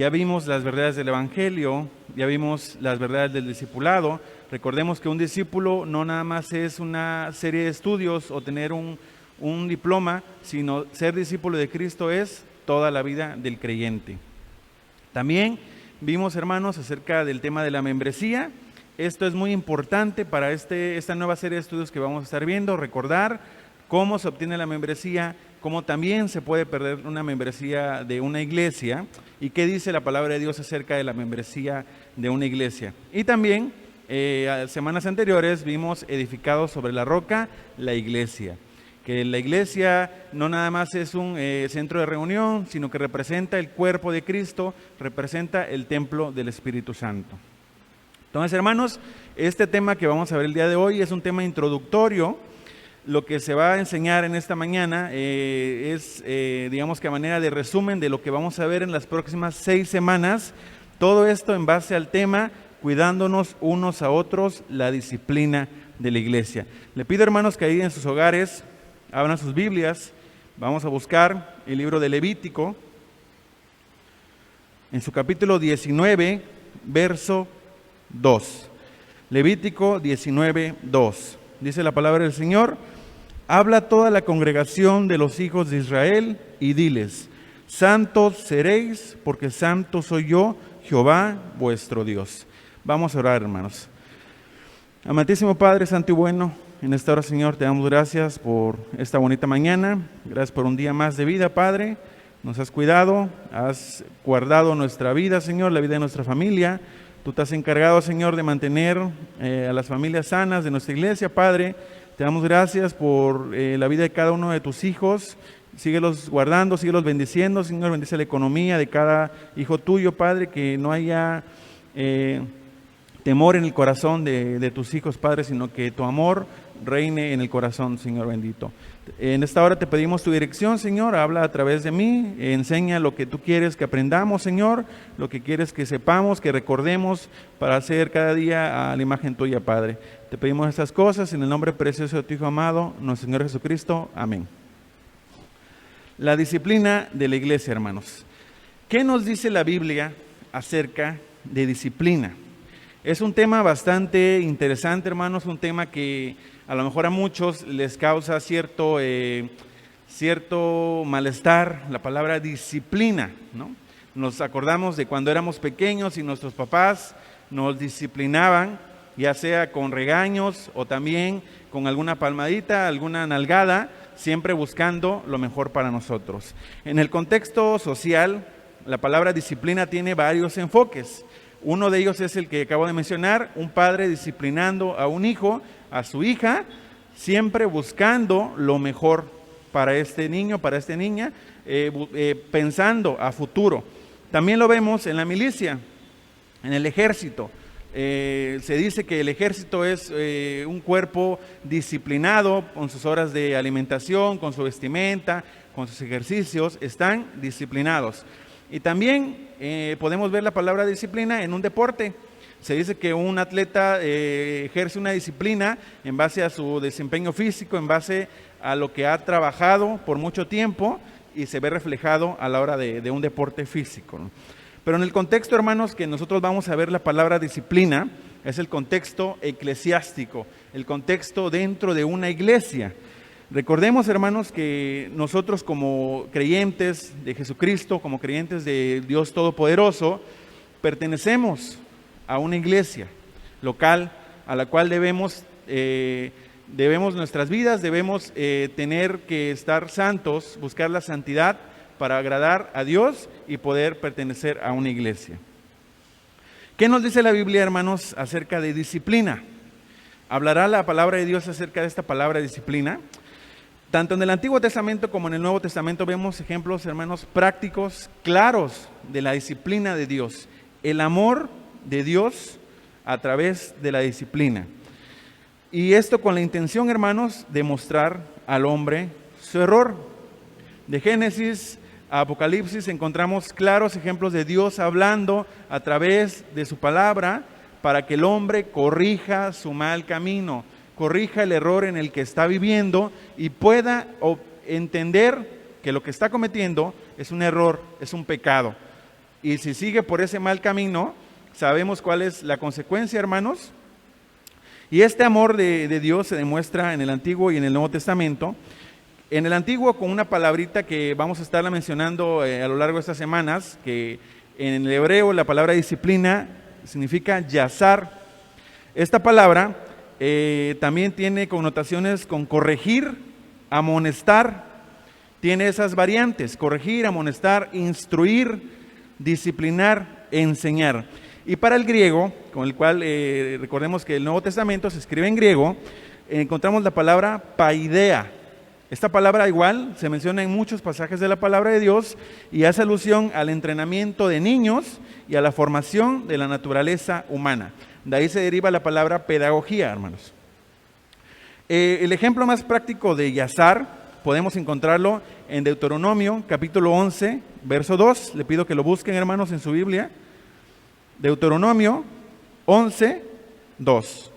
Ya vimos las verdades del Evangelio, ya vimos las verdades del discipulado. Recordemos que un discípulo no nada más es una serie de estudios o tener un diploma, sino ser discípulo de Cristo es toda la vida del creyente. También vimos, hermanos, acerca del tema de la membresía. Esto es muy importante para esta nueva serie de estudios que vamos a estar viendo, recordar cómo se obtiene la membresía, cómo también se puede perder una membresía de una iglesia y qué dice la palabra de Dios acerca de la membresía de una iglesia. Y también, semanas anteriores vimos edificados sobre la roca, la iglesia. Que la iglesia no nada más es un centro de reunión, sino que representa el cuerpo de Cristo, representa el templo del Espíritu Santo. Entonces, hermanos, este tema que vamos a ver el día de hoy es un tema introductorio. Lo que se va a enseñar en esta mañana es, digamos que a manera de resumen de lo que vamos a ver en las próximas 6 semanas. Todo esto en base al tema, cuidándonos unos a otros, la disciplina de la iglesia. Le pido, hermanos, que ahí en sus hogares abran sus Biblias. Vamos a buscar el libro de Levítico, en su capítulo 19, verso 2. Levítico 19, 2. Dice la palabra del Señor: habla a toda la congregación de los hijos de Israel y diles: santos seréis, porque santo soy yo, Jehová vuestro Dios. Vamos a orar, hermanos. Amantísimo Padre, santo y bueno, en esta hora, Señor, te damos gracias por esta bonita mañana. Gracias por un día más de vida, Padre. Nos has cuidado, has guardado nuestra vida, Señor, la vida de nuestra familia. Tú te has encargado, Señor, de mantener a las familias sanas de nuestra iglesia, Padre. Te damos gracias por la vida de cada uno de tus hijos. Síguelos guardando, síguelos bendiciendo, Señor. Bendice la economía de cada hijo tuyo, Padre, que no haya temor en el corazón de tus hijos, Padre, sino que tu amor reine en el corazón, Señor bendito. En esta hora te pedimos tu dirección, Señor. Habla a través de mí, enseña lo que tú quieres que aprendamos, Señor, lo que quieres que sepamos, que recordemos para hacer cada día a la imagen tuya, Padre. Te pedimos estas cosas en el nombre precioso de tu Hijo amado, nuestro Señor Jesucristo. Amén. La disciplina de la iglesia, hermanos. ¿Qué nos dice la Biblia acerca de disciplina? Es un tema bastante interesante, hermanos, un tema que a lo mejor a muchos les causa cierto malestar, la palabra disciplina, ¿no? Nos acordamos de cuando éramos pequeños y nuestros papás nos disciplinaban, ya sea con regaños o también con alguna palmadita, alguna nalgada, siempre buscando lo mejor para nosotros. En el contexto social, la palabra disciplina tiene varios enfoques. Uno de ellos es el que acabo de mencionar, un padre disciplinando a un hijo, a su hija, siempre buscando lo mejor para este niño, para esta niña, pensando a futuro. También lo vemos en la milicia, en el ejército. Se dice que el ejército es un cuerpo disciplinado con sus horas de alimentación, con su vestimenta, con sus ejercicios, están disciplinados. Y también podemos ver la palabra disciplina en un deporte. Se dice que un atleta ejerce una disciplina en base a su desempeño físico, en base a lo que ha trabajado por mucho tiempo y se ve reflejado a la hora de un deporte físico, ¿no? Pero en el contexto, hermanos, que nosotros vamos a ver la palabra disciplina, es el contexto eclesiástico, el contexto dentro de una iglesia. Recordemos, hermanos, que nosotros como creyentes de Jesucristo, como creyentes de Dios Todopoderoso, pertenecemos a una iglesia local a la cual debemos nuestras vidas, debemos tener que estar santos, buscar la santidad para agradar a Dios y poder pertenecer a una iglesia. ¿Qué nos dice la Biblia, hermanos, acerca de disciplina? ¿Hablará la palabra de Dios acerca de esta palabra disciplina? Tanto en el Antiguo Testamento como en el Nuevo Testamento vemos ejemplos, hermanos, prácticos, claros de la disciplina de Dios. El amor de Dios a través de la disciplina. Y esto con la intención, hermanos, de mostrar al hombre su error. De Génesis a Apocalipsis encontramos claros ejemplos de Dios hablando a través de su palabra para que el hombre corrija su mal camino, corrija el error en el que está viviendo y pueda entender que lo que está cometiendo es un error, es un pecado. Y si sigue por ese mal camino, sabemos cuál es la consecuencia, hermanos. Y este amor de Dios se demuestra en el Antiguo y en el Nuevo Testamento. En el Antiguo con una palabrita que vamos a estarla mencionando a lo largo de estas semanas, que en el hebreo la palabra disciplina significa yazar. Esta palabra también tiene connotaciones con corregir, amonestar, tiene esas variantes: corregir, amonestar, instruir, disciplinar, enseñar. Y para el griego, con el cual recordemos que el Nuevo Testamento se escribe en griego, encontramos la palabra paideia. Esta palabra igual se menciona en muchos pasajes de la palabra de Dios y hace alusión al entrenamiento de niños y a la formación de la naturaleza humana. De ahí se deriva la palabra pedagogía, hermanos. El ejemplo más práctico de yazar podemos encontrarlo en Deuteronomio, capítulo 11, verso 2. Le pido que lo busquen, hermanos, en su Biblia. Deuteronomio 11, 2.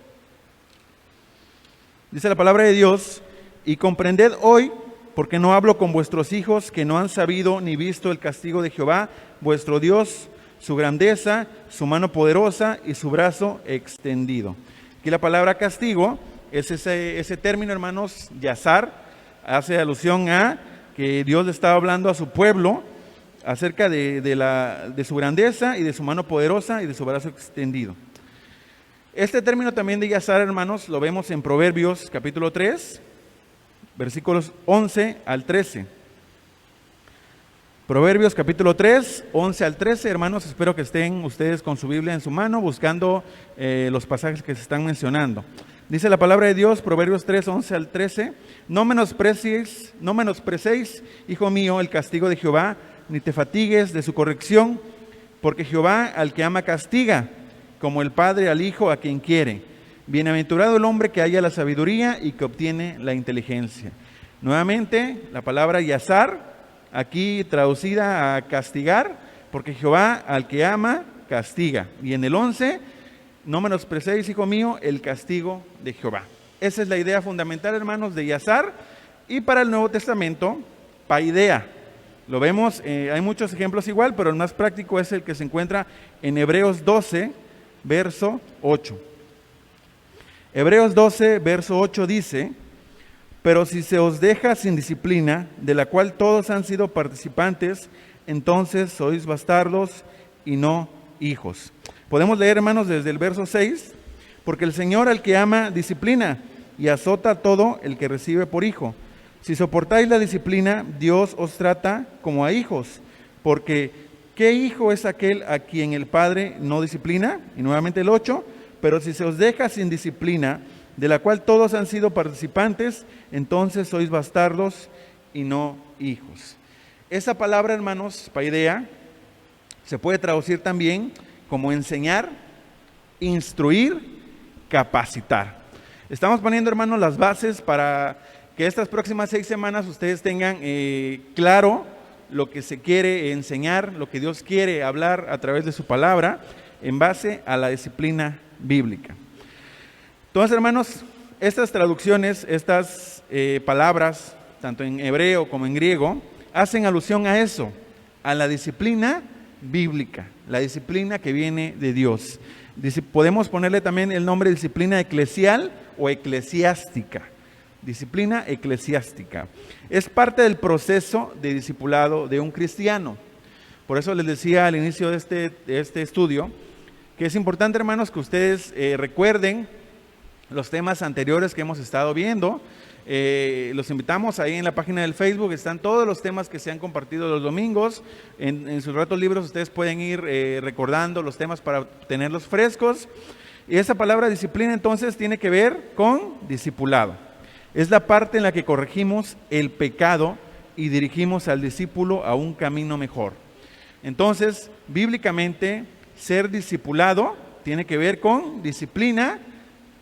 Dice la palabra de Dios: y comprended hoy, porque no hablo con vuestros hijos que no han sabido ni visto el castigo de Jehová, vuestro Dios, su grandeza, su mano poderosa y su brazo extendido. Aquí la palabra castigo es ese término, hermanos, yazar, hace alusión a que Dios le estaba hablando a su pueblo acerca de su grandeza y de su mano poderosa y de su brazo extendido. Este término también de yazar, hermanos, lo vemos en Proverbios capítulo 3, versículos 11 al 13. Proverbios capítulo 3, 11 al 13, hermanos, espero que estén ustedes con su Biblia en su mano buscando los pasajes que se están mencionando. Dice la palabra de Dios, Proverbios 3, 11 al 13: no menosprecéis, hijo mío, el castigo de Jehová, ni te fatigues de su corrección, porque Jehová al que ama castiga, como el padre al hijo a quien quiere. Bienaventurado el hombre que halla la sabiduría y que obtiene la inteligencia. Nuevamente, la palabra yazar, aquí traducida a castigar, porque Jehová al que ama castiga. Y en el 11, no menosprecéis, hijo mío, el castigo de Jehová. Esa es la idea fundamental, hermanos, de yazar. Y para el Nuevo Testamento, paideia. Lo vemos, hay muchos ejemplos igual, pero el más práctico es el que se encuentra en Hebreos 12, verso 8. Hebreos 12, verso 8 dice: pero si se os deja sin disciplina, de la cual todos han sido participantes, entonces sois bastardos y no hijos. Podemos leer, hermanos, desde el verso 6: porque el Señor al que ama disciplina y azota a todo el que recibe por hijo. Si soportáis la disciplina, Dios os trata como a hijos, porque ¿qué hijo es aquel a quien el Padre no disciplina? Y nuevamente el 8: pero si se os deja sin disciplina, de la cual todos han sido participantes, entonces sois bastardos y no hijos. Esa palabra, hermanos, paideia, se puede traducir también como enseñar, instruir, capacitar. Estamos poniendo, hermanos, las bases para que estas próximas 6 semanas ustedes tengan claro lo que se quiere enseñar, lo que Dios quiere hablar a través de su palabra, en base a la disciplina bíblica. Entonces, hermanos, estas traducciones, estas palabras, tanto en hebreo como en griego, hacen alusión a eso, a la disciplina bíblica, la disciplina que viene de Dios. Podemos ponerle también el nombre de disciplina eclesial o eclesiástica. Disciplina eclesiástica. Es parte del proceso de discipulado de un cristiano. Por eso les decía al inicio de este estudio que es importante, hermanos, que ustedes recuerden los temas anteriores que hemos estado viendo. Los invitamos, ahí en la página del Facebook están todos los temas que se han compartido los domingos. En sus ratos libres ustedes pueden ir recordando los temas para tenerlos frescos. Y esa palabra disciplina entonces tiene que ver con discipulado. Es la parte en la que corregimos el pecado y dirigimos al discípulo a un camino mejor. Entonces, bíblicamente, ser discipulado tiene que ver con disciplina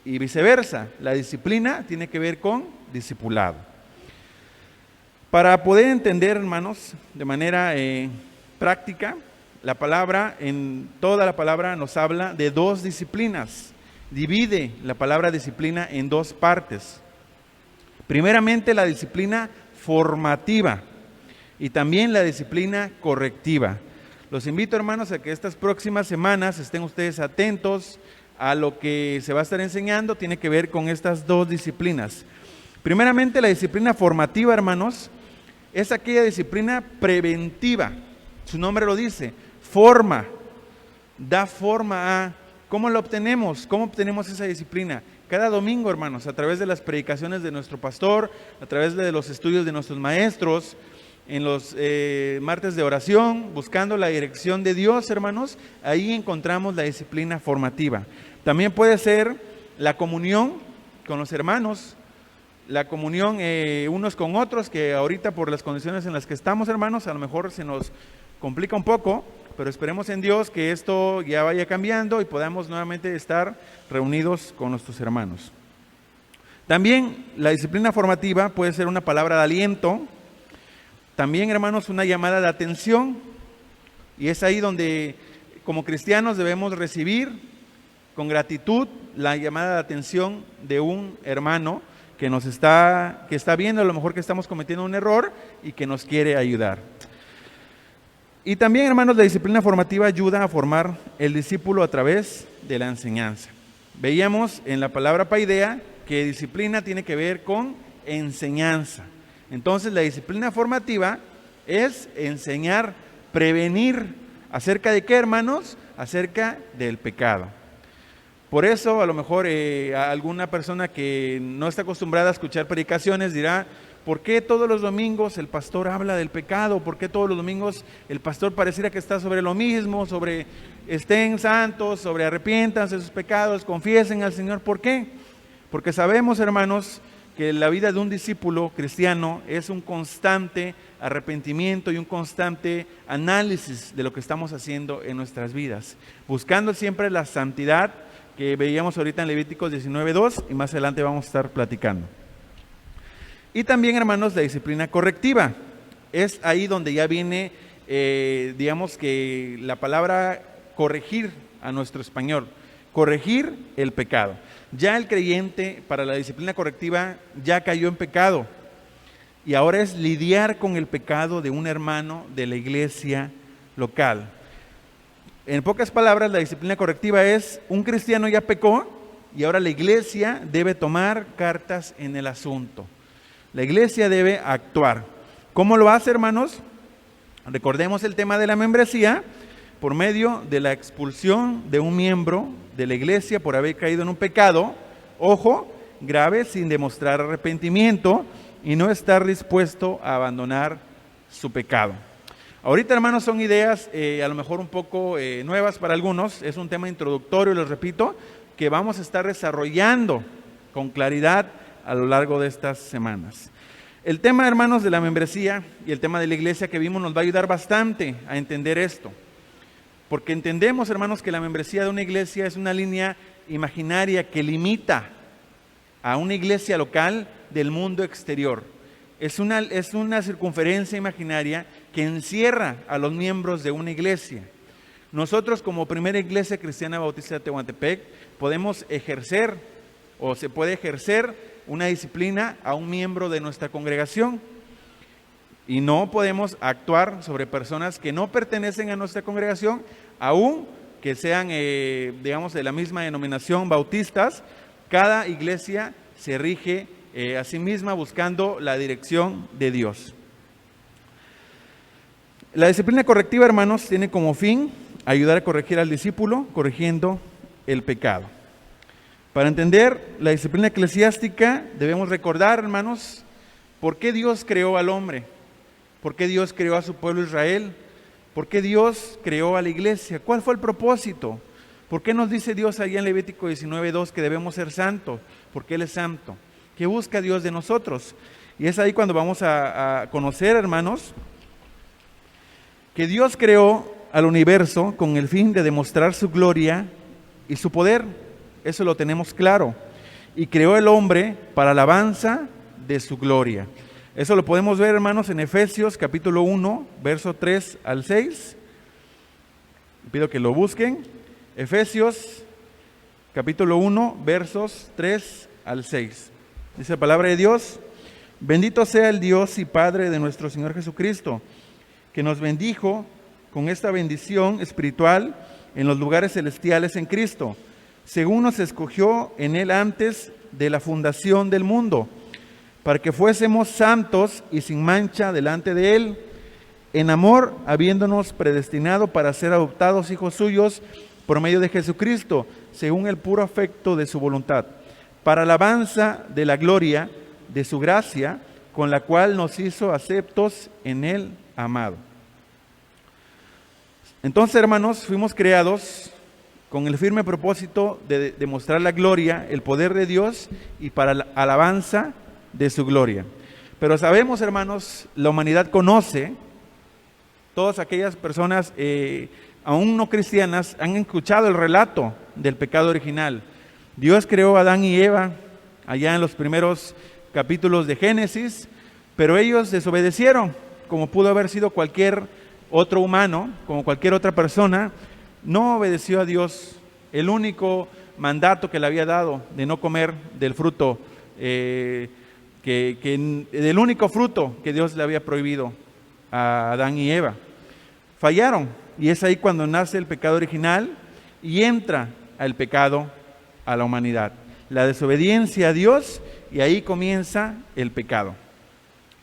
y viceversa. La disciplina tiene que ver con discipulado. Para poder entender, hermanos, de manera práctica, la palabra, en toda la palabra nos habla de 2 disciplinas. Divide la palabra disciplina en 2 partes. Primeramente, la disciplina formativa y también la disciplina correctiva. Los invito, hermanos, a que estas próximas semanas estén ustedes atentos a lo que se va a estar enseñando. Tiene que ver con estas dos disciplinas. Primeramente, la disciplina formativa, hermanos, es aquella disciplina preventiva. Su nombre lo dice, forma, da forma a. ¿Cómo la obtenemos? ¿Cómo obtenemos esa disciplina? Cada domingo, hermanos, a través de las predicaciones de nuestro pastor, a través de los estudios de nuestros maestros, en los martes de oración, buscando la dirección de Dios, hermanos, ahí encontramos la disciplina formativa. También puede ser la comunión con los hermanos, la comunión unos con otros, que ahorita por las condiciones en las que estamos, hermanos, a lo mejor se nos complica un poco, pero esperemos en Dios que esto ya vaya cambiando y podamos nuevamente estar reunidos con nuestros hermanos. También la disciplina formativa puede ser una palabra de aliento, también, hermanos, una llamada de atención, y es ahí donde como cristianos debemos recibir con gratitud la llamada de atención de un hermano que está viendo a lo mejor que estamos cometiendo un error y que nos quiere ayudar. Y también, hermanos, la disciplina formativa ayuda a formar el discípulo a través de la enseñanza. Veíamos en la palabra paideia que disciplina tiene que ver con enseñanza. Entonces, la disciplina formativa es enseñar, prevenir. ¿Acerca de qué, hermanos? Acerca del pecado. Por eso, a lo mejor a alguna persona que no está acostumbrada a escuchar predicaciones dirá, ¿por qué todos los domingos el pastor habla del pecado? ¿Por qué todos los domingos el pastor pareciera que está sobre lo mismo, sobre estén santos, sobre arrepiéntanse de sus pecados, confiesen al Señor? ¿Por qué? Porque sabemos, hermanos, que la vida de un discípulo cristiano es un constante arrepentimiento y un constante análisis de lo que estamos haciendo en nuestras vidas, buscando siempre la santidad que veíamos ahorita en Levíticos 19:2 y más adelante vamos a estar platicando. Y también, hermanos, la disciplina correctiva. Es ahí donde ya viene, digamos que la palabra corregir a nuestro español, corregir el pecado. Ya el creyente para la disciplina correctiva ya cayó en pecado y ahora es lidiar con el pecado de un hermano de la iglesia local. En pocas palabras, la disciplina correctiva es un cristiano ya pecó y ahora la iglesia debe tomar cartas en el asunto. La iglesia debe actuar. ¿Cómo lo hace, hermanos? Recordemos el tema de la membresía, por medio de la expulsión de un miembro de la iglesia por haber caído en un pecado, ojo, grave, sin demostrar arrepentimiento y no estar dispuesto a abandonar su pecado. Ahorita, hermanos, son ideas a lo mejor un poco nuevas para algunos, es un tema introductorio, les repito, que vamos a estar desarrollando con claridad a lo largo de estas semanas. El tema, hermanos, de la membresía y el tema de la iglesia que vimos nos va a ayudar bastante a entender esto. Porque entendemos, hermanos, que la membresía de una iglesia es una línea imaginaria que limita a una iglesia local del mundo exterior. Es una circunferencia imaginaria que encierra a los miembros de una iglesia. Nosotros, como primera iglesia cristiana bautista de Tehuantepec, podemos ejercer o se puede ejercer una disciplina a un miembro de nuestra congregación. Y no podemos actuar sobre personas que no pertenecen a nuestra congregación, aun que sean, digamos, de la misma denominación bautistas. Cada iglesia se rige a sí misma buscando la dirección de Dios. La disciplina correctiva, hermanos, tiene como fin ayudar a corregir al discípulo, corrigiendo el pecado. Para entender la disciplina eclesiástica debemos recordar, hermanos, por qué Dios creó al hombre. ¿Por qué Dios creó a su pueblo Israel? ¿Por qué Dios creó a la iglesia? ¿Cuál fue el propósito? ¿Por qué nos dice Dios allá en Levítico 19:2 que debemos ser santos? Porque Él es santo. ¿Qué busca Dios de nosotros? Y es ahí cuando vamos a conocer, hermanos, que Dios creó al universo con el fin de demostrar su gloria y su poder. Eso lo tenemos claro. Y creó el hombre para alabanza de su gloria. Eso lo podemos ver, hermanos, en Efesios capítulo 1, verso 3 al 6. Pido que lo busquen. Efesios capítulo 1, versos 3 al 6. Dice la palabra de Dios: bendito sea el Dios y Padre de nuestro Señor Jesucristo, que nos bendijo con esta bendición espiritual en los lugares celestiales en Cristo, según nos escogió en Él antes de la fundación del mundo, para que fuésemos santos y sin mancha delante de Él, en amor, habiéndonos predestinado para ser adoptados hijos suyos por medio de Jesucristo, según el puro afecto de su voluntad, para alabanza de la gloria de su gracia, con la cual nos hizo aceptos en el amado. Entonces, hermanos, fuimos creados con el firme propósito de demostrar la gloria, el poder de Dios y para la alabanza de su gloria. Pero sabemos, hermanos, la humanidad conoce, todas aquellas personas aún no cristianas han escuchado el relato del pecado original. Dios creó a Adán y Eva allá en los primeros capítulos de Génesis, pero ellos desobedecieron, como pudo haber sido cualquier otro humano, como cualquier otra persona. No obedeció a Dios, el único mandato que le había dado de no comer del fruto, del único fruto que Dios le había prohibido a Adán y Eva. Fallaron, y es ahí cuando nace el pecado original y entra el pecado a la humanidad, la desobediencia a Dios, y ahí comienza el pecado.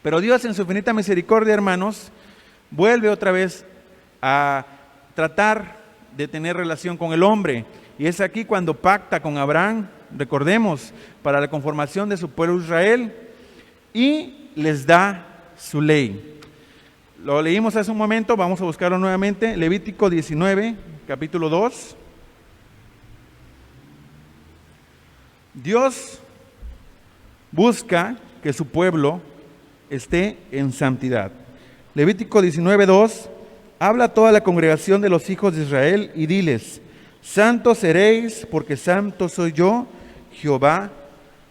Pero Dios, en su infinita misericordia, hermanos, vuelve otra vez a tratar de tener relación con el hombre, y es aquí cuando pacta con Abraham, recordemos, para la conformación de su pueblo Israel, y les da su ley. Lo leímos hace un momento, vamos a buscarlo nuevamente, Levítico 19, capítulo 2. Dios busca que su pueblo esté en santidad. Levítico 19, 2, habla a toda la congregación de los hijos de Israel y diles: santos seréis, porque santo soy yo, Jehová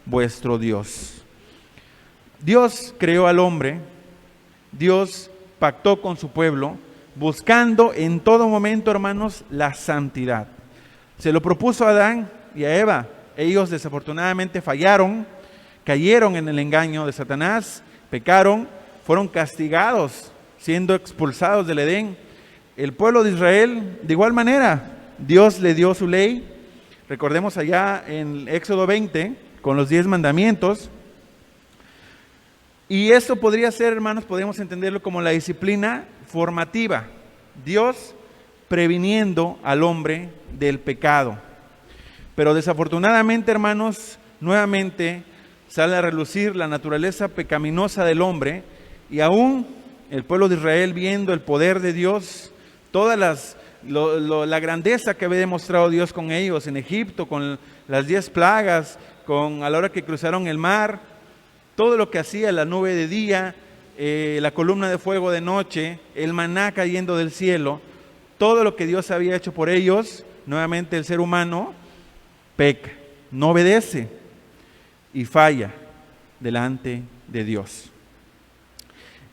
vuestro Dios. Dios creó al hombre, Dios pactó con su pueblo, buscando en todo momento, hermanos, la santidad. Se lo propuso a Adán y a Eva. Ellos desafortunadamente fallaron, cayeron en el engaño de Satanás, pecaron, fueron castigados, siendo expulsados del Edén. El pueblo de Israel, de igual manera, Dios le dio su ley. Recordemos allá en Éxodo 20, con los 10 mandamientos. Y esto podría ser, hermanos, podemos entenderlo como la disciplina formativa. Dios previniendo al hombre del pecado. Pero desafortunadamente, hermanos, nuevamente sale a relucir la naturaleza pecaminosa del hombre, y aún el pueblo de Israel, viendo el poder de Dios, toda la grandeza que había demostrado Dios con ellos en Egipto, con las 10 plagas, a la hora que cruzaron el mar, todo lo que hacía la nube de día, la columna de fuego de noche, el maná cayendo del cielo, todo lo que Dios había hecho por ellos, nuevamente el ser humano peca, no obedece y falla delante de Dios.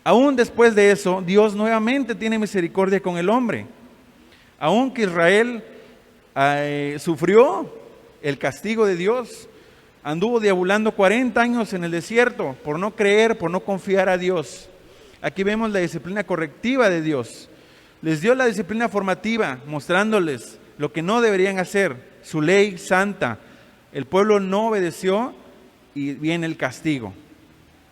Aún después de eso, Dios nuevamente tiene misericordia con el hombre. Aunque Israel sufrió el castigo de Dios, anduvo deambulando 40 años en el desierto por no creer, por no confiar a Dios. Aquí vemos la disciplina correctiva de Dios. Les dio la disciplina formativa, mostrándoles lo que no deberían hacer, su ley santa. El pueblo no obedeció y viene el castigo.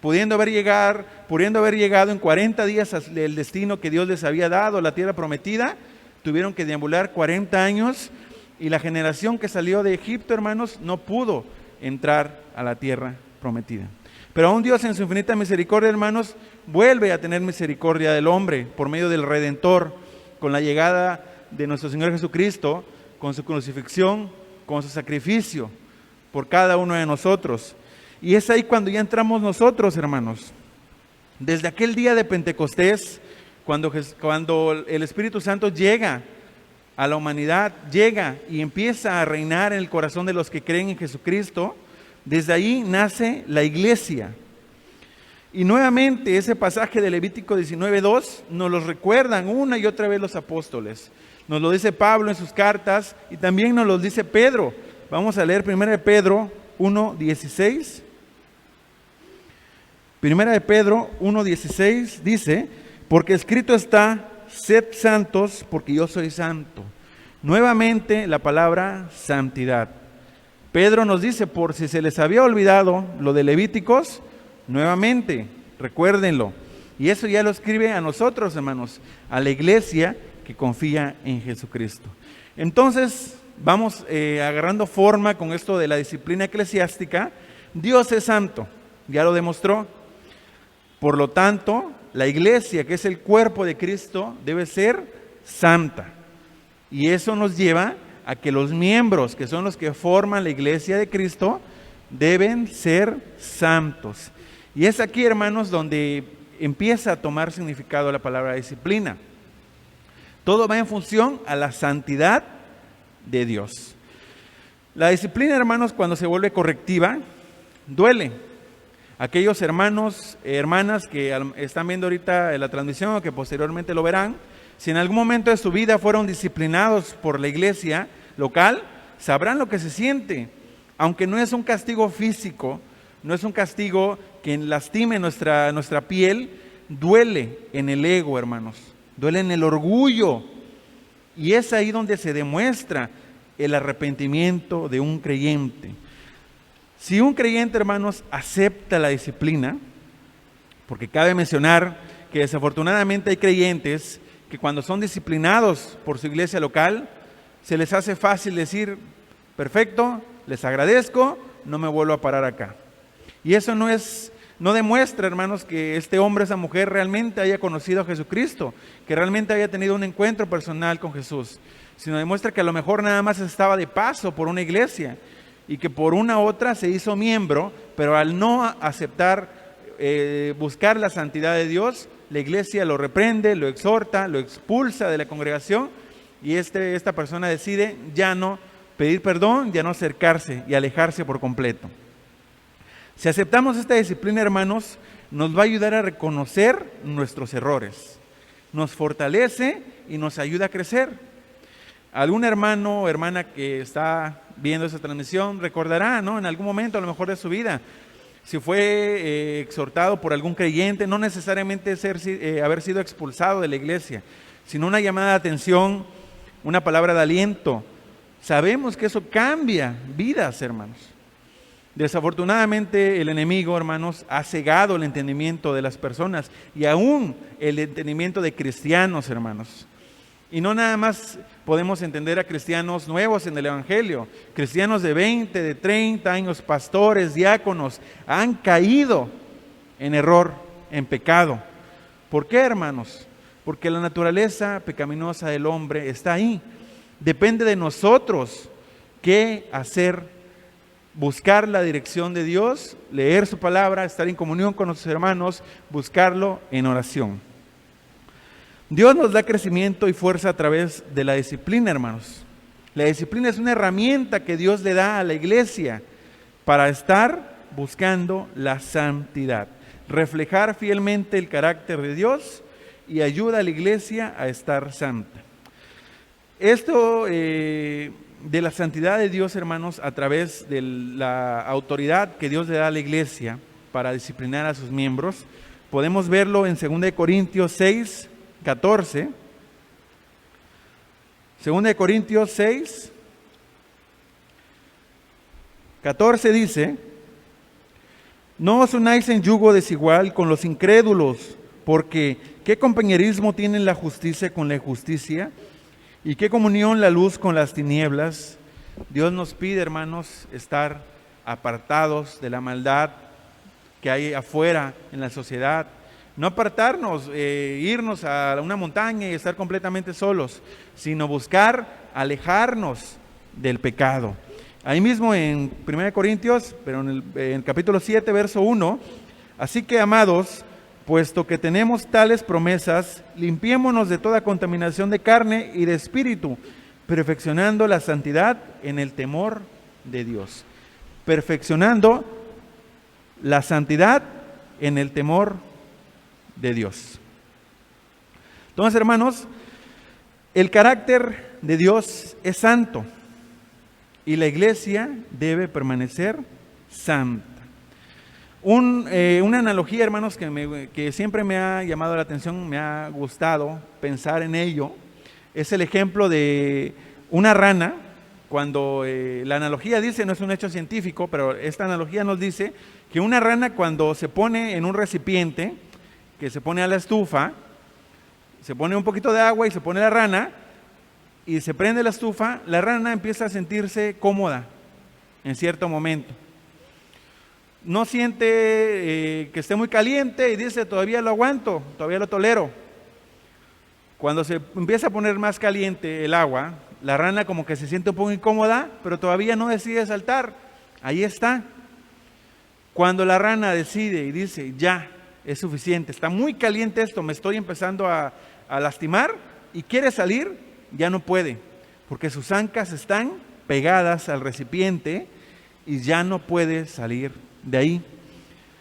Pudiendo haber llegado en 40 días al destino que Dios les había dado, la tierra prometida, tuvieron que deambular 40 años, y la generación que salió de Egipto, hermanos, no pudo entrar a la tierra prometida. Pero aún Dios, en su infinita misericordia, hermanos, vuelve a tener misericordia del hombre por medio del Redentor, con la llegada de nuestro Señor Jesucristo, con su crucifixión, con su sacrificio por cada uno de nosotros. Y es ahí cuando ya entramos nosotros, hermanos. Desde aquel día de Pentecostés, cuando el Espíritu Santo llega a la humanidad, llega y empieza a reinar en el corazón de los que creen en Jesucristo, desde ahí nace la iglesia. Y nuevamente ese pasaje de Levítico 19:2 nos lo recuerdan una y otra vez los apóstoles. Nos lo dice Pablo en sus cartas y también nos lo dice Pedro. Vamos a leer 1 de Pedro 1:16. 1 de Pedro 1:16 dice: porque escrito está, sed santos porque yo soy santo. Nuevamente la palabra santidad. Pedro nos dice, por si se les había olvidado lo de Levíticos, nuevamente, recuérdenlo. Y eso ya lo escribe a nosotros, hermanos, a la iglesia que confía en Jesucristo. Entonces, vamos agarrando forma con esto de la disciplina eclesiástica. Dios es santo, ya lo demostró. Por lo tanto, la iglesia, que es el cuerpo de Cristo, debe ser santa. Y eso nos lleva a que los miembros, que son los que forman la iglesia de Cristo, deben ser santos. Y es aquí, hermanos, donde empieza a tomar significado la palabra disciplina. Todo va en función a la santidad de Dios. La disciplina, hermanos, cuando se vuelve correctiva, duele. Aquellos hermanos, hermanas que están viendo ahorita la transmisión o que posteriormente lo verán, si en algún momento de su vida fueron disciplinados por la iglesia local, sabrán lo que se siente. Aunque no es un castigo físico, no es un castigo que lastime nuestra piel, duele en el ego, hermanos, duele en el orgullo. Y es ahí donde se demuestra el arrepentimiento de un creyente. Si un creyente, hermanos, acepta la disciplina, porque cabe mencionar que desafortunadamente hay creyentes que cuando son disciplinados por su iglesia local, se les hace fácil decir, perfecto, les agradezco, no me vuelvo a parar acá. Y eso no demuestra, hermanos, que este hombre, esa mujer realmente haya conocido a Jesucristo, que realmente haya tenido un encuentro personal con Jesús, sino demuestra que a lo mejor nada más estaba de paso por una iglesia y que por una u otra se hizo miembro, pero al no aceptar, buscar la santidad de Dios, la iglesia lo reprende, lo exhorta, lo expulsa de la congregación y esta persona decide ya no pedir perdón, ya no acercarse y alejarse por completo. Si aceptamos esta disciplina, hermanos, nos va a ayudar a reconocer nuestros errores, nos fortalece y nos ayuda a crecer. Algún hermano o hermana que está viendo esta transmisión recordará, ¿no?, en algún momento a lo mejor de su vida, si fue exhortado por algún creyente, no necesariamente haber sido expulsado de la iglesia, sino una llamada de atención, una palabra de aliento. Sabemos que eso cambia vidas, hermanos. Desafortunadamente el enemigo, hermanos, ha cegado el entendimiento de las personas y aún el entendimiento de cristianos, hermanos. Y no nada más podemos entender a cristianos nuevos en el Evangelio. Cristianos de 20, de 30 años, pastores, diáconos, han caído en error, en pecado. ¿Por qué, hermanos? Porque la naturaleza pecaminosa del hombre está ahí. Depende de nosotros qué hacer, buscar la dirección de Dios, leer su palabra, estar en comunión con nuestros hermanos, buscarlo en oración. Dios nos da crecimiento y fuerza a través de la disciplina, hermanos. La disciplina es una herramienta que Dios le da a la iglesia para estar buscando la santidad, reflejar fielmente el carácter de Dios y ayuda a la iglesia a estar santa. Esto de la santidad de Dios, hermanos, a través de la autoridad que Dios le da a la iglesia para disciplinar a sus miembros, podemos verlo en 2 Corintios 6, 14. 2 Corintios 6, 14 dice: no os unáis en yugo desigual con los incrédulos, porque ¿qué compañerismo tiene la justicia con la injusticia? ¿Y qué comunión la luz con las tinieblas? Dios nos pide, hermanos, estar apartados de la maldad que hay afuera en la sociedad. No apartarnos, irnos a una montaña y estar completamente solos, sino buscar alejarnos del pecado. Ahí mismo en 1 Corintios, pero en el capítulo 7, verso 1, así que, amados, puesto que tenemos tales promesas, limpiémonos de toda contaminación de carne y de espíritu, perfeccionando la santidad en el temor de Dios. Perfeccionando la santidad en el temor de Dios. Entonces, hermanos, el carácter de Dios es santo y la iglesia debe permanecer santa. Una analogía, hermanos, que siempre me ha llamado la atención, me ha gustado pensar en ello, es el ejemplo de una rana. Cuando la analogía dice, no es un hecho científico, pero esta analogía nos dice que una rana, cuando se pone en un recipiente, que se pone a la estufa, se pone un poquito de agua y se pone la rana, y se prende la estufa, la rana empieza a sentirse cómoda en cierto momento. No siente que esté muy caliente y dice, todavía lo aguanto, todavía lo tolero. Cuando se empieza a poner más caliente el agua, la rana como que se siente un poco incómoda, pero todavía no decide saltar. Ahí está. Cuando la rana decide y dice, ya, es suficiente, está muy caliente esto, me estoy empezando a lastimar, y quiere salir, ya no puede, porque sus ancas están pegadas al recipiente y ya no puede salir de ahí.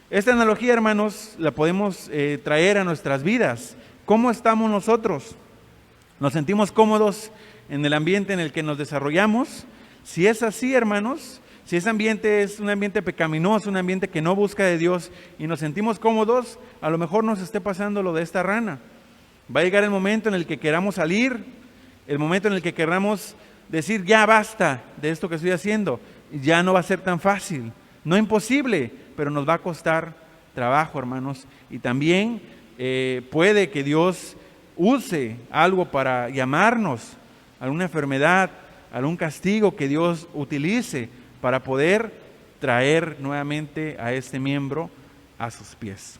Esta analogía, hermanos, la podemos traer a nuestras vidas. ¿Cómo estamos nosotros? ¿Nos sentimos cómodos en el ambiente en el que nos desarrollamos? Si es así, hermanos, si ese ambiente es un ambiente pecaminoso, un ambiente que no busca de Dios, y nos sentimos cómodos, a lo mejor nos esté pasando lo de esta rana. Va a llegar el momento en el que queramos salir, el momento en el que queramos decir, ya basta de esto que estoy haciendo, ya no va a ser tan fácil. No imposible, pero nos va a costar trabajo, hermanos. Y también puede que Dios use algo para llamarnos, alguna enfermedad, algún castigo que Dios utilice para poder traer nuevamente a este miembro a sus pies.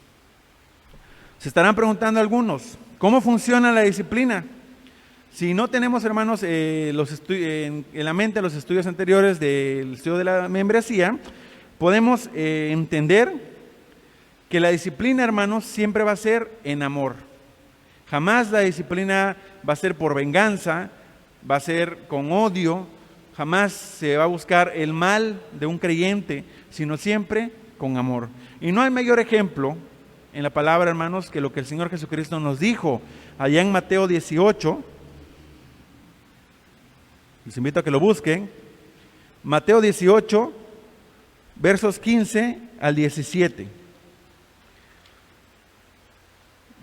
Se estarán preguntando algunos, ¿cómo funciona la disciplina? Si no tenemos, hermanos, en la mente los estudios anteriores del estudio de la membresía, podemos entender que la disciplina, hermanos, siempre va a ser en amor. Jamás la disciplina va a ser por venganza, va a ser con odio, jamás se va a buscar el mal de un creyente, sino siempre con amor. Y no hay mayor ejemplo en la palabra, hermanos, que lo que el Señor Jesucristo nos dijo allá en Mateo 18. Les invito a que lo busquen. Mateo 18, versos 15 al 17.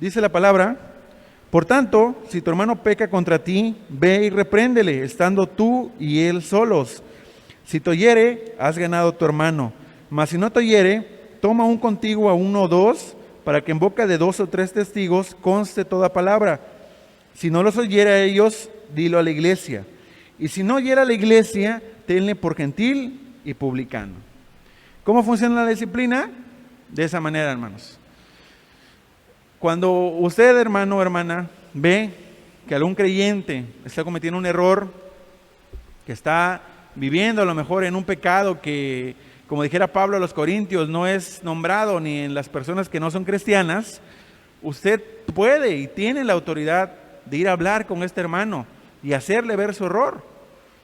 Dice la palabra: por tanto, si tu hermano peca contra ti, ve y repréndele, estando tú y él solos. Si te oyere, has ganado a tu hermano. Mas si no te oyere, toma un contigo a uno o dos, para que en boca de 2 o 3 testigos conste toda palabra. Si no los oyere a ellos, dilo a la iglesia. Y si no oyera a la iglesia, tenle por gentil y publicano. ¿Cómo funciona la disciplina? De esa manera, hermanos. Cuando usted, hermano o hermana, ve que algún creyente está cometiendo un error, que está viviendo a lo mejor en un pecado que, como dijera Pablo a los Corintios, no es nombrado ni en las personas que no son cristianas, usted puede y tiene la autoridad de ir a hablar con este hermano y hacerle ver su error.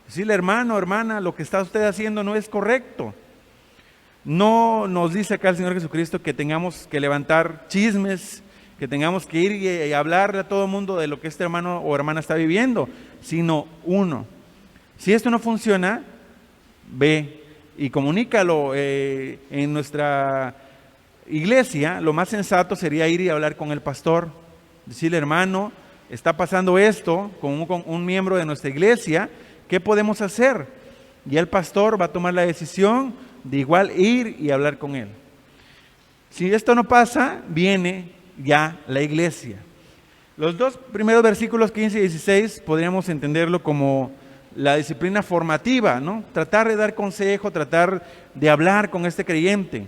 Decirle, hermano, hermana, lo que está usted haciendo no es correcto. No nos dice acá el Señor Jesucristo que tengamos que levantar chismes, que tengamos que ir y hablarle a todo el mundo de lo que este hermano o hermana está viviendo, sino uno. Si esto no funciona, ve y comunícalo. En nuestra iglesia, lo más sensato sería ir y hablar con el pastor, decirle, hermano, está pasando esto con un miembro de nuestra iglesia, ¿qué podemos hacer? Y el pastor va a tomar la decisión de igual ir y hablar con él. Si esto no pasa, viene ya la iglesia. Los dos primeros versículos 15 y 16 podríamos entenderlo como la disciplina formativa, ¿no? Tratar de dar consejo, tratar de hablar con este creyente.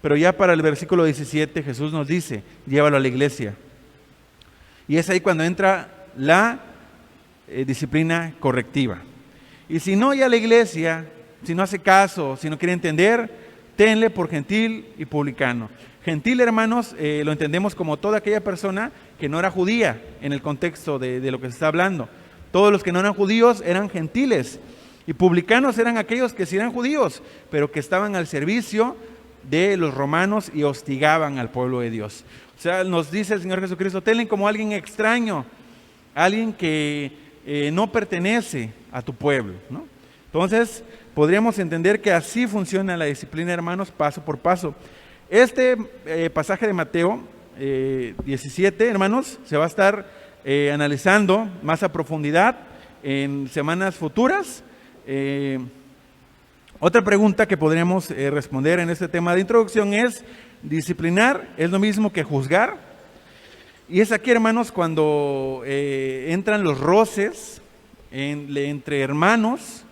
Pero ya para el versículo 17 Jesús nos dice, llévalo a la iglesia. Y es ahí cuando entra la disciplina correctiva. Y si no, ya la iglesia, si no hace caso, si no quiere entender, tenle por gentil y publicano. Gentil, hermanos, lo entendemos como toda aquella persona que no era judía en el contexto de lo que se está hablando. Todos los que no eran judíos eran gentiles. Y publicanos eran aquellos que sí eran judíos, pero que estaban al servicio de los romanos y hostigaban al pueblo de Dios. O sea, nos dice el Señor Jesucristo, tenle como alguien extraño, alguien que no pertenece a tu pueblo, ¿no? Entonces, podríamos entender que así funciona la disciplina, hermanos, paso por paso. Este pasaje de Mateo 17, hermanos, se va a estar analizando más a profundidad en semanas futuras. Otra pregunta que podríamos responder en este tema de introducción es: ¿disciplinar es lo mismo que juzgar? Y es aquí, hermanos, cuando entran los roces entre hermanos,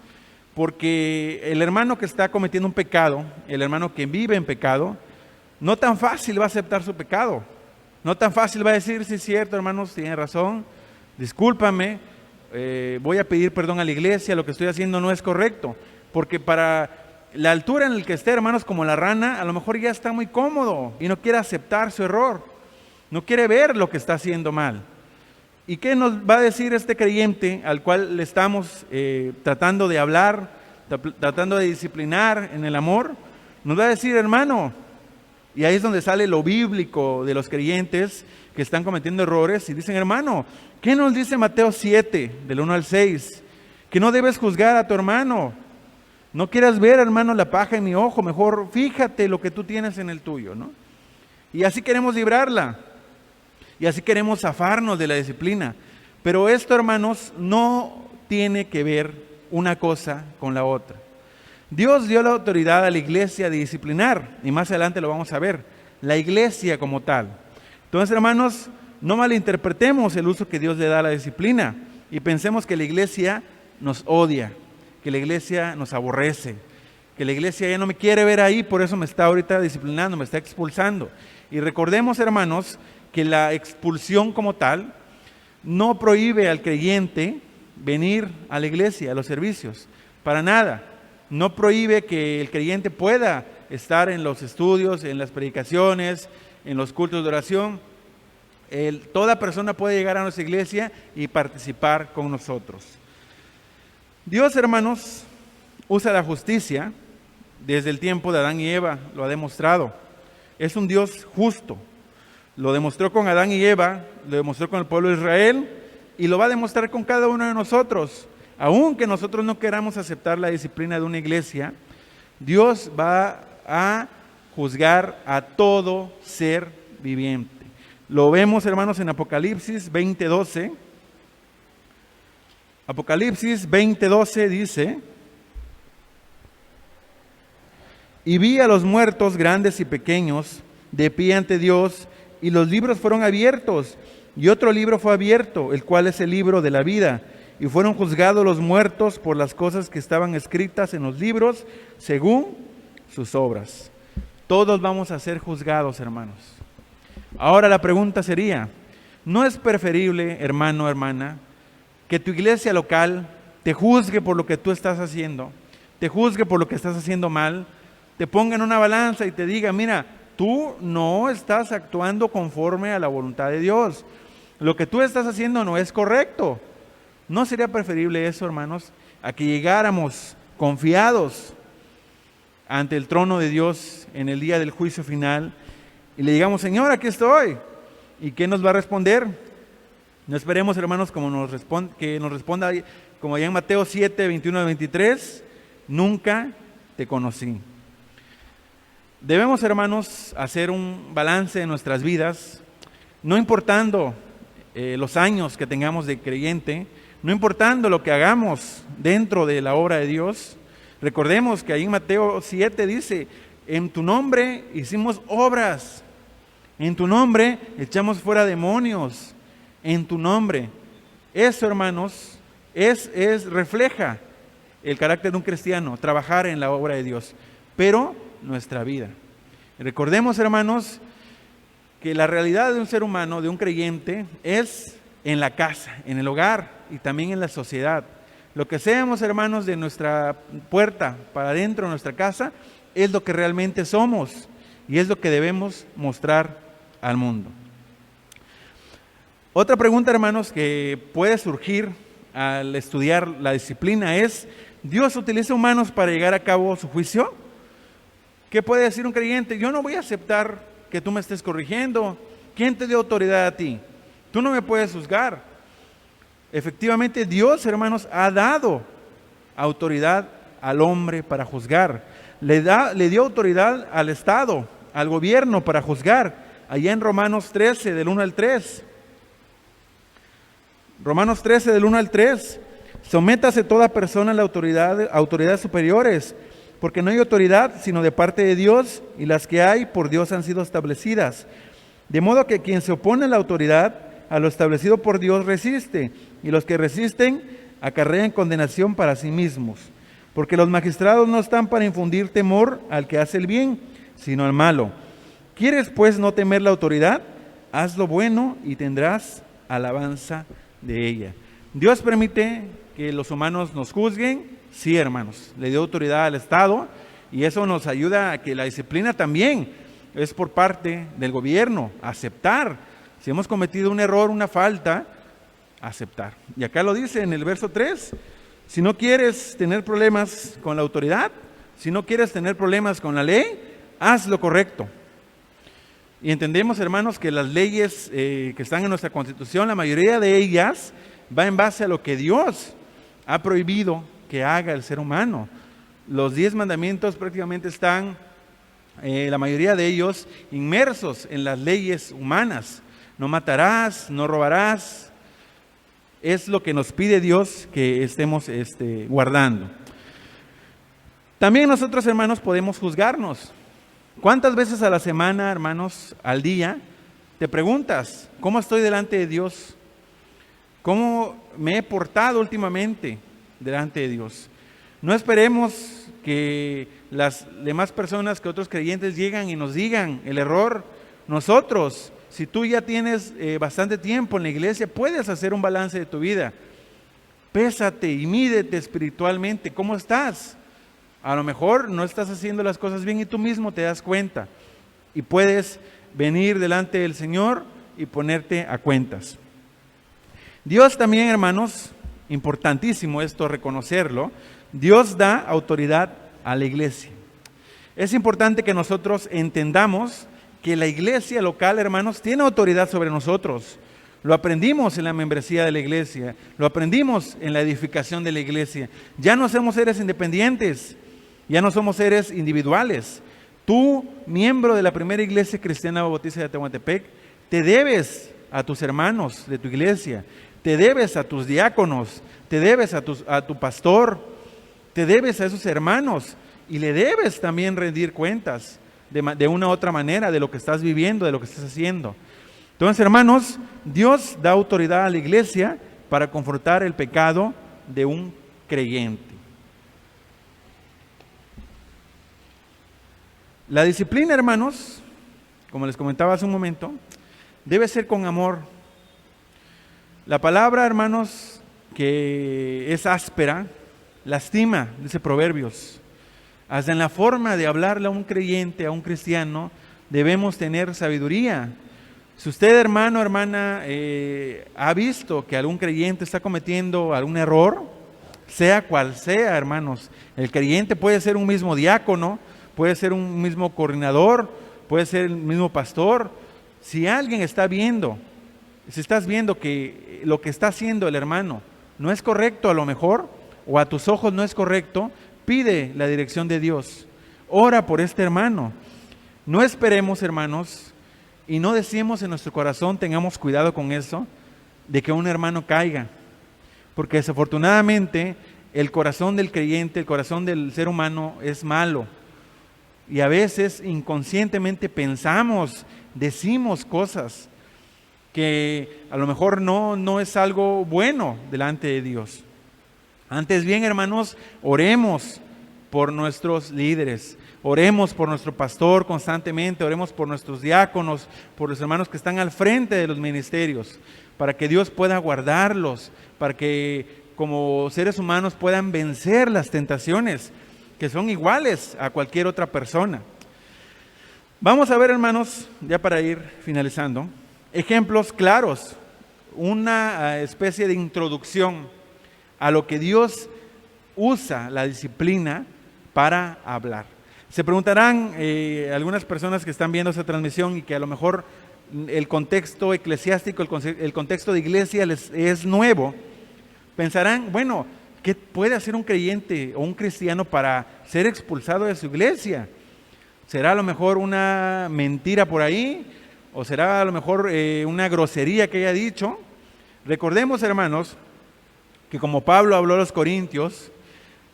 porque el hermano que está cometiendo un pecado, el hermano que vive en pecado, no tan fácil va a aceptar su pecado. No tan fácil va a decir: sí, es cierto, hermanos, tienen razón, discúlpame, voy a pedir perdón a la iglesia, lo que estoy haciendo no es correcto. Porque para la altura en la que esté, hermanos, como la rana, a lo mejor ya está muy cómodo y no quiere aceptar su error, no quiere ver lo que está haciendo mal. ¿Y qué nos va a decir este creyente al cual le estamos tratando de hablar, tratando de disciplinar en el amor? Nos va a decir: hermano, y ahí es donde sale lo bíblico de los creyentes que están cometiendo errores y dicen: hermano, ¿qué nos dice Mateo 7, del 1 al 6? Que no debes juzgar a tu hermano. No quieras ver, hermano, la paja en mi ojo, mejor fíjate lo que tú tienes en el tuyo, ¿no? Y así queremos librarla, y así queremos zafarnos de la disciplina. Pero esto, hermanos, no tiene que ver una cosa con la otra. Dios dio la autoridad a la iglesia de disciplinar, y más adelante lo vamos a ver, la iglesia como tal. Entonces, hermanos, no malinterpretemos el uso que Dios le da a la disciplina y pensemos que la iglesia nos odia, que la iglesia nos aborrece, que la iglesia ya no me quiere ver ahí, por eso me está ahorita disciplinando, me está expulsando. Y recordemos, hermanos, que la expulsión como tal no prohíbe al creyente venir a la iglesia, a los servicios, para nada. No prohíbe que el creyente pueda estar en los estudios, en las predicaciones, en los cultos de oración. Toda persona puede llegar a nuestra iglesia y participar con nosotros. Dios, hermanos, usa la justicia desde el tiempo de Adán y Eva, lo ha demostrado. Es un Dios justo. Lo demostró con Adán y Eva, lo demostró con el pueblo de Israel y lo va a demostrar con cada uno de nosotros. Aunque nosotros no queramos aceptar la disciplina de una iglesia, Dios va a juzgar a todo ser viviente. Lo vemos, hermanos, en Apocalipsis 20:12. Apocalipsis 20:12 dice: y vi a los muertos, grandes y pequeños, de pie ante Dios, y los libros fueron abiertos, y otro libro fue abierto, el cual es el libro de la vida, y fueron juzgados los muertos por las cosas que estaban escritas en los libros, según sus obras. Todos vamos a ser juzgados, hermanos. Ahora la pregunta sería: ¿no es preferible, hermano, hermana, que tu iglesia local te juzgue por lo que tú estás haciendo, te juzgue por lo que estás haciendo mal, te ponga en una balanza y te diga: mira, tú no estás actuando conforme a la voluntad de Dios, lo que tú estás haciendo no es correcto? ¿No sería preferible eso, hermanos, a que llegáramos confiados ante el trono de Dios en el día del juicio final y le digamos: Señor, aquí estoy? ¿Y qué nos va a responder? No esperemos, hermanos, que nos responda como allá en Mateo 7, 21 al 23, nunca te conocí. Debemos, hermanos, hacer un balance de nuestras vidas, no importando los años que tengamos de creyente, no importando lo que hagamos dentro de la obra de Dios. Recordemos que ahí en Mateo 7 dice: en tu nombre hicimos obras, en tu nombre echamos fuera demonios, en tu nombre. Eso, hermanos, refleja el carácter de un cristiano, trabajar en la obra de Dios, pero nuestra vida. Recordemos, hermanos, que la realidad de un ser humano, de un creyente, es en la casa, en el hogar y también en la sociedad. Lo que seamos, hermanos, de nuestra puerta para adentro de nuestra casa es lo que realmente somos y es lo que debemos mostrar al mundo. Otra pregunta, hermanos, que puede surgir al estudiar la disciplina es: ¿Dios utiliza humanos para llevar a cabo su juicio? ¿Qué puede decir un creyente? Yo no voy a aceptar que tú me estés corrigiendo. ¿Quién te dio autoridad a ti? Tú no me puedes juzgar. Efectivamente, Dios, hermanos, ha dado autoridad al hombre para juzgar. Le dio autoridad al Estado, al gobierno para juzgar. Allá en Romanos 13, del 1 al 3. Romanos 13, del 1 al 3. Sométase toda persona a la autoridades superiores, porque no hay autoridad sino de parte de Dios, y las que hay por Dios han sido establecidas. De modo que quien se opone a la autoridad, a lo establecido por Dios, resiste, y los que resisten acarrean condenación para sí mismos. Porque los magistrados no están para infundir temor al que hace el bien, sino al malo. ¿Quieres pues no temer la autoridad? Haz lo bueno y tendrás alabanza de ella. Dios permite que los humanos nos juzguen, sí, hermanos, le dio autoridad al Estado, y eso nos ayuda a que la disciplina también es por parte del gobierno, aceptar. Si hemos cometido un error, una falta, aceptar. Y acá lo dice en el verso 3, si no quieres tener problemas con la autoridad, si no quieres tener problemas con la ley, haz lo correcto. Y entendemos, hermanos, que las leyes que están en nuestra Constitución, la mayoría de ellas va en base a lo que Dios ha prohibido que haga el ser humano. Los 10 mandamientos prácticamente están, la mayoría de ellos, inmersos en las leyes humanas. No matarás, no robarás. Es lo que nos pide Dios que estemos guardando. También nosotros, hermanos, podemos juzgarnos. ¿Cuántas veces a la semana, hermanos, al día, te preguntas, ¿cómo estoy delante de Dios? ¿Cómo me he portado últimamente delante de Dios? No esperemos que las demás personas, que otros creyentes lleguen y nos digan el error. Nosotros, si tú ya tienes bastante tiempo en la iglesia, puedes hacer un balance de tu vida. Pésate y mídete espiritualmente. ¿Cómo estás? A lo mejor no estás haciendo las cosas bien y tú mismo te das cuenta. Y puedes venir delante del Señor y ponerte a cuentas. Dios también, hermanos, importantísimo esto reconocerlo, Dios da autoridad a la iglesia. Es importante que nosotros entendamos que la iglesia local, hermanos, tiene autoridad sobre nosotros. Lo aprendimos en la membresía de la iglesia, lo aprendimos en la edificación de la iglesia. Ya no somos seres independientes, ya no somos seres individuales. Tú, miembro de la primera iglesia cristiana bautista de Tehuantepec, te debes a tus hermanos de tu iglesia, te debes a tus diáconos, te debes a tu pastor, te debes a esos hermanos y le debes también rendir cuentas de una u otra manera de lo que estás viviendo, de lo que estás haciendo. Entonces, hermanos, Dios da autoridad a la iglesia para confrontar el pecado de un creyente. La disciplina, hermanos, como les comentaba hace un momento, debe ser con amor. La palabra, hermanos, que es áspera, lastima, dice Proverbios. Hasta en la forma de hablarle a un creyente, a un cristiano, debemos tener sabiduría. Si usted, hermano, hermana, ha visto que algún creyente está cometiendo algún error, sea cual sea, hermanos, el creyente puede ser un mismo diácono, puede ser un mismo coordinador, puede ser el mismo pastor. Si alguien está viendo, si estás viendo que lo que está haciendo el hermano no es correcto a lo mejor, o a tus ojos no es correcto, pide la dirección de Dios. Ora por este hermano. No esperemos, hermanos, y no decimos en nuestro corazón, tengamos cuidado con eso, de que un hermano caiga. Porque desafortunadamente el corazón del creyente, el corazón del ser humano es malo. Y a veces inconscientemente pensamos, decimos cosas que a lo mejor no es algo bueno delante de Dios. Antes bien, hermanos, oremos por nuestros líderes, oremos por nuestro pastor constantemente, oremos por nuestros diáconos, por los hermanos que están al frente de los ministerios, para que Dios pueda guardarlos, para que como seres humanos puedan vencer las tentaciones que son iguales a cualquier otra persona. Vamos a ver, hermanos, ya para ir finalizando, ejemplos claros, una especie de introducción a lo que Dios usa la disciplina para hablar. Se preguntarán algunas personas que están viendo esta transmisión y que a lo mejor el contexto eclesiástico, el contexto de iglesia les es nuevo, pensarán, bueno, ¿qué puede hacer un creyente o un cristiano para ser expulsado de su iglesia? ¿Será a lo mejor una mentira por ahí? ¿O será a lo mejor una grosería que haya dicho? Recordemos, hermanos, que como Pablo habló a los corintios,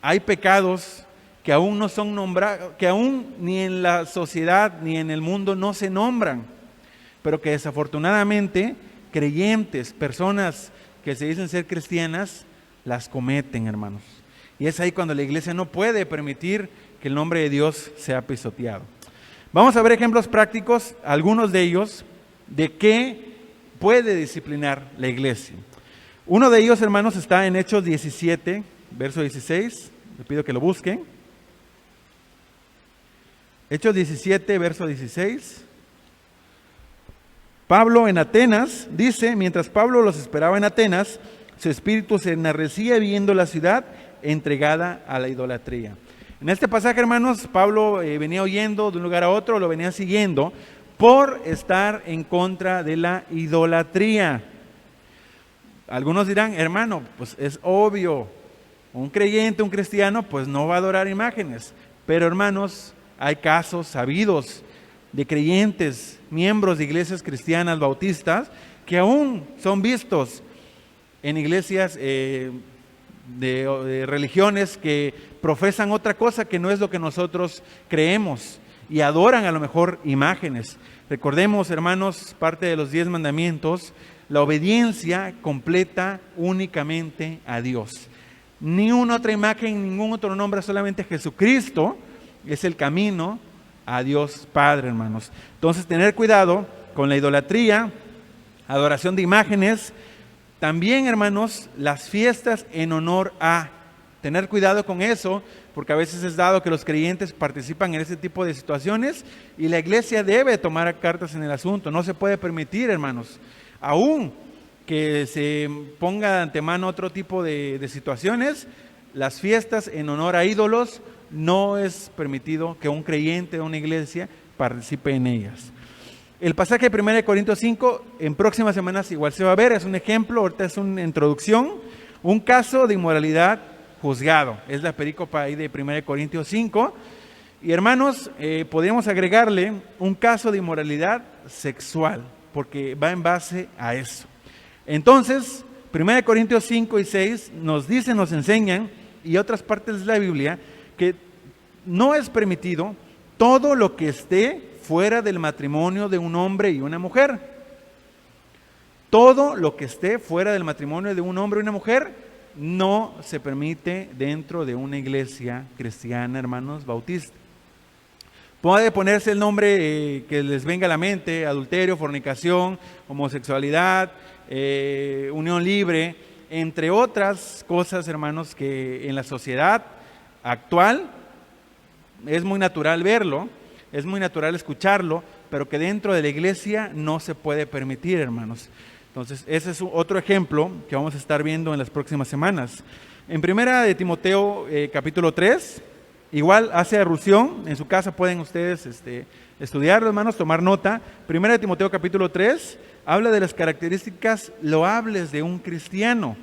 hay pecados que aún no son nombrados, que aún ni en la sociedad ni en el mundo no se nombran, pero que desafortunadamente creyentes, personas que se dicen ser cristianas, las cometen, hermanos. Y es ahí cuando la iglesia no puede permitir que el nombre de Dios sea pisoteado. Vamos a ver ejemplos prácticos, algunos de ellos, de qué puede disciplinar la iglesia. Uno de ellos, hermanos, está en Hechos 17, verso 16. Les pido que lo busquen. Hechos 17, verso 16. Pablo en Atenas, dice, mientras Pablo los esperaba en Atenas, su espíritu se enardecía viendo la ciudad entregada a la idolatría. En este pasaje, hermanos, Pablo venía huyendo de un lugar a otro, lo venía siguiendo por estar en contra de la idolatría. Algunos dirán, hermano, pues es obvio, un creyente, un cristiano, pues no va a adorar imágenes. Pero, hermanos, hay casos sabidos de creyentes, miembros de iglesias cristianas bautistas, que aún son vistos en iglesias de religiones que profesan otra cosa que no es lo que nosotros creemos y adoran a lo mejor imágenes. Recordemos, hermanos, parte de los 10 mandamientos, la obediencia completa únicamente a Dios. Ni una otra imagen, ningún otro nombre, solamente Jesucristo es el camino a Dios Padre, hermanos. Entonces, tener cuidado con la idolatría, adoración de imágenes. También, hermanos, las fiestas en honor a. Tener cuidado con eso, porque a veces es dado que los creyentes participan en ese tipo de situaciones y la iglesia debe tomar cartas en el asunto. No se puede permitir, hermanos, aún que se ponga de antemano otro tipo de situaciones, las fiestas en honor a ídolos, no es permitido que un creyente de una iglesia participe en ellas. El pasaje de 1 Corintios 5, en próximas semanas igual se va a ver, es un ejemplo, ahorita es una introducción, un caso de inmoralidad juzgado, es la perícopa ahí de 1 Corintios 5, y hermanos, podríamos agregarle un caso de inmoralidad sexual, porque va en base a eso. Entonces, 1 Corintios 5 y 6 nos dicen, nos enseñan, y otras partes de la Biblia, que no es permitido todo lo que esté fuera del matrimonio de un hombre y una mujer. Todo lo que esté fuera del matrimonio de un hombre y una mujer no se permite dentro de una iglesia cristiana, hermanos, bautista. Puede ponerse el nombre que les venga a la mente: adulterio, fornicación, homosexualidad, unión libre, entre otras cosas, hermanos, que en la sociedad actual es muy natural verlo, es muy natural escucharlo, pero que dentro de la iglesia no se puede permitir, hermanos. Entonces, ese es otro ejemplo que vamos a estar viendo en las próximas semanas. En 1 de Timoteo, capítulo 3, igual hace alusión, en su casa pueden ustedes estudiarlo, hermanos, tomar nota. 1 de Timoteo, capítulo 3, habla de las características loables de un cristiano.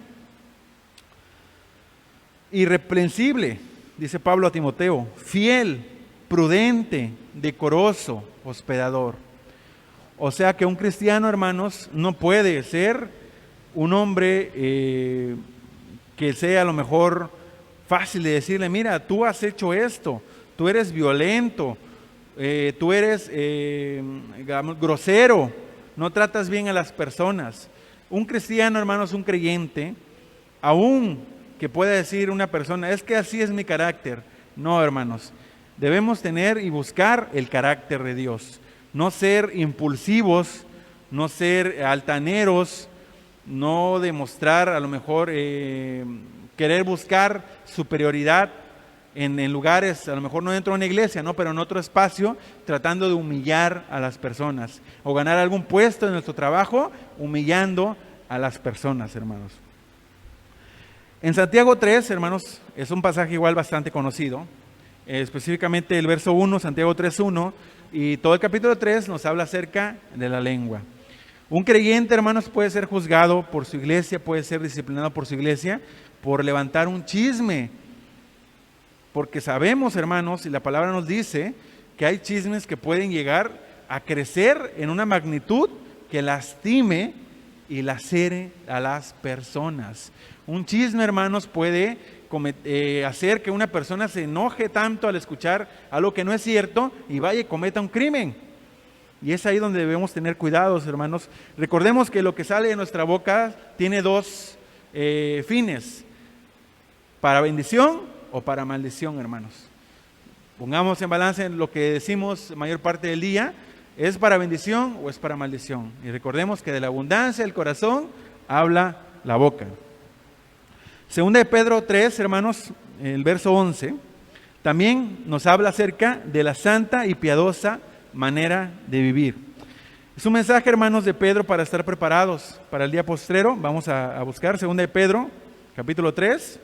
Irreprensible, dice Pablo a Timoteo, fiel, prudente, decoroso, hospedador. O sea que un cristiano, hermanos, no puede ser un hombre que sea a lo mejor fácil de decirle: mira, tú has hecho esto, tú eres violento, tú eres grosero, no tratas bien a las personas. Un cristiano, hermanos, un creyente, aún que pueda decir una persona: es que así es mi carácter. No, hermanos, debemos tener y buscar el carácter de Dios. No ser impulsivos, no ser altaneros, no demostrar a lo mejor querer buscar superioridad en lugares, a lo mejor no dentro de una iglesia, ¿no? Pero en otro espacio, tratando de humillar a las personas o ganar algún puesto en nuestro trabajo, humillando a las personas, hermanos. En Santiago 3, hermanos, es un pasaje igual bastante conocido, específicamente el verso 1, Santiago 3:1, y todo el capítulo 3 nos habla acerca de la lengua. Un creyente, hermanos, puede ser juzgado por su iglesia, puede ser disciplinado por su iglesia, por levantar un chisme, porque sabemos, hermanos, y la palabra nos dice que hay chismes que pueden llegar a crecer en una magnitud que lastime y lacere a las personas. Un chisme, hermanos, puede hacer que una persona se enoje tanto al escuchar algo que no es cierto y vaya y cometa un crimen. Y es ahí donde debemos tener cuidados, hermanos. Recordemos que lo que sale de nuestra boca tiene dos fines: para bendición o para maldición, hermanos. Pongamos en balance en lo que decimos mayor parte del día: ¿es para bendición o es para maldición? Y recordemos que de la abundancia del corazón habla la boca. Segunda de Pedro 3, hermanos, el verso 11, también nos habla acerca de la santa y piadosa manera de vivir. Es un mensaje, hermanos, de Pedro para estar preparados para el día postrero. Vamos a buscar Segunda de Pedro, capítulo 3.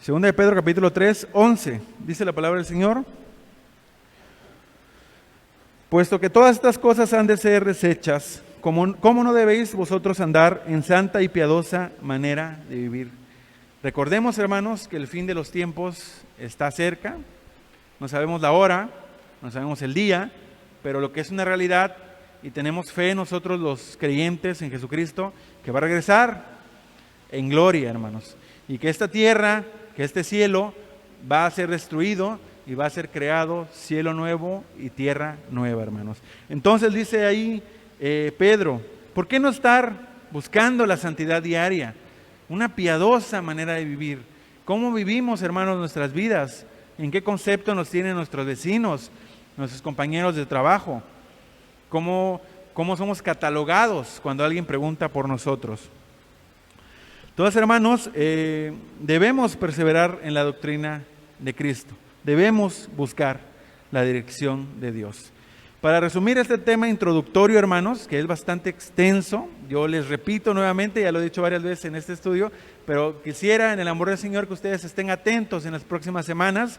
Segunda de Pedro, capítulo 3, 11, dice la palabra del Señor: puesto que todas estas cosas han de ser desechas, ¿cómo no debéis vosotros andar en santa y piadosa manera de vivir? Recordemos, hermanos, que el fin de los tiempos está cerca. No sabemos la hora, no sabemos el día, pero lo que es una realidad, y tenemos fe nosotros los creyentes en Jesucristo, que va a regresar en gloria, hermanos, y que esta tierra, que este cielo va a ser destruido y va a ser creado cielo nuevo y tierra nueva, hermanos. Entonces dice ahí Pedro, ¿por qué no estar buscando la santidad diaria? Una piadosa manera de vivir. ¿Cómo vivimos, hermanos, nuestras vidas? ¿En qué concepto nos tienen nuestros vecinos, nuestros compañeros de trabajo? ¿Cómo somos catalogados cuando alguien pregunta por nosotros? Entonces, hermanos, debemos perseverar en la doctrina de Cristo. Debemos buscar la dirección de Dios. Para resumir este tema introductorio, hermanos, que es bastante extenso, yo les repito nuevamente, ya lo he dicho varias veces en este estudio, pero quisiera en el amor del Señor que ustedes estén atentos en las próximas semanas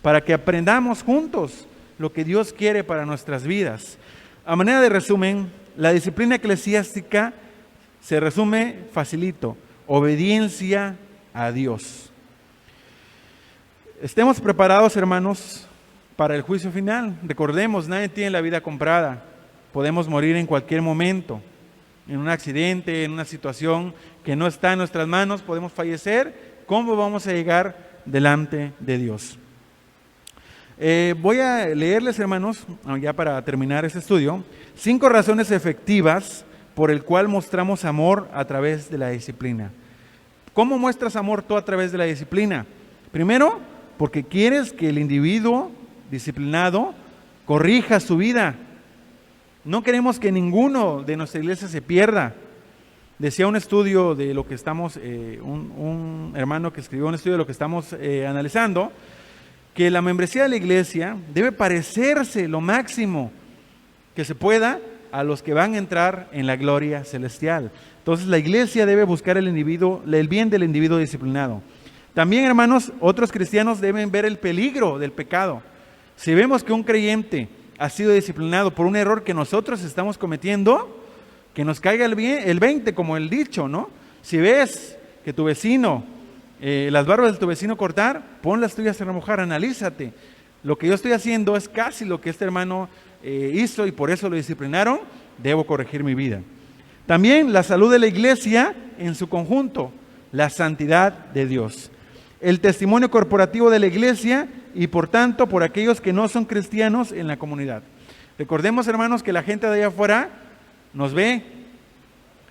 para que aprendamos juntos lo que Dios quiere para nuestras vidas. A manera de resumen, la disciplina eclesiástica se resume facilito: obediencia a Dios. Estemos preparados, hermanos, para el juicio final. Recordemos, nadie tiene la vida comprada. Podemos morir en cualquier momento, en un accidente, en una situación que no está en nuestras manos, podemos fallecer. ¿Cómo vamos a llegar delante de Dios? Voy a leerles, hermanos, ya para terminar este estudio, 5 razones efectivas por el cual mostramos amor a través de la disciplina. ¿Cómo muestras amor tú a través de la disciplina? Primero, porque quieres que el individuo disciplinado corrija su vida. No queremos que ninguno de nuestra iglesia se pierda. Decía un estudio de lo que estamos, un hermano que escribió un estudio de lo que estamos analizando, que la membresía de la iglesia debe parecerse lo máximo que se pueda a los que van a entrar en la gloria celestial. Entonces la iglesia debe buscar el bien del individuo disciplinado. También, hermanos, otros cristianos deben ver el peligro del pecado. Si vemos que un creyente ha sido disciplinado por un error que nosotros estamos cometiendo, que nos caiga el 20, como el dicho, ¿no? Si ves que tu vecino, las barbas de tu vecino cortar, pon las tuyas a remojar, analízate. Lo que yo estoy haciendo es casi lo que este hermano hizo y por eso lo disciplinaron, debo corregir mi vida. También la salud de la iglesia en su conjunto, la santidad de Dios. El testimonio corporativo de la iglesia y por tanto por aquellos que no son cristianos en la comunidad. Recordemos, hermanos, que la gente de allá afuera nos ve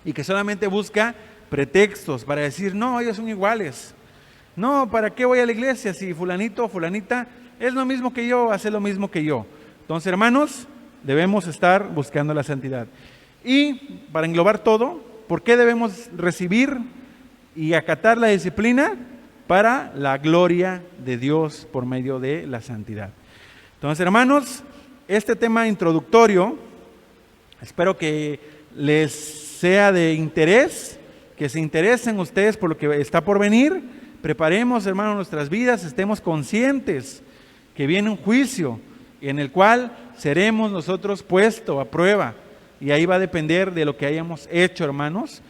y que solamente busca pretextos para decir, no, ellos son iguales. No, ¿para qué voy a la iglesia si fulanito o fulanita es lo mismo que yo, hace lo mismo que yo? Entonces, hermanos, debemos estar buscando la santidad. Y para englobar todo, ¿por qué debemos recibir y acatar la disciplina? Para la gloria de Dios por medio de la santidad. Entonces, hermanos, este tema introductorio, espero que les sea de interés, que se interesen ustedes por lo que está por venir. Preparemos, hermanos, nuestras vidas, estemos conscientes que viene un juicio en el cual seremos nosotros puestos a prueba. Y ahí va a depender de lo que hayamos hecho, hermanos,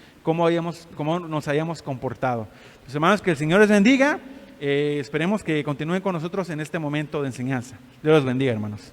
cómo nos hayamos comportado. Pues, hermanos, que el Señor les bendiga. Esperemos que continúen con nosotros en este momento de enseñanza. Dios los bendiga, hermanos.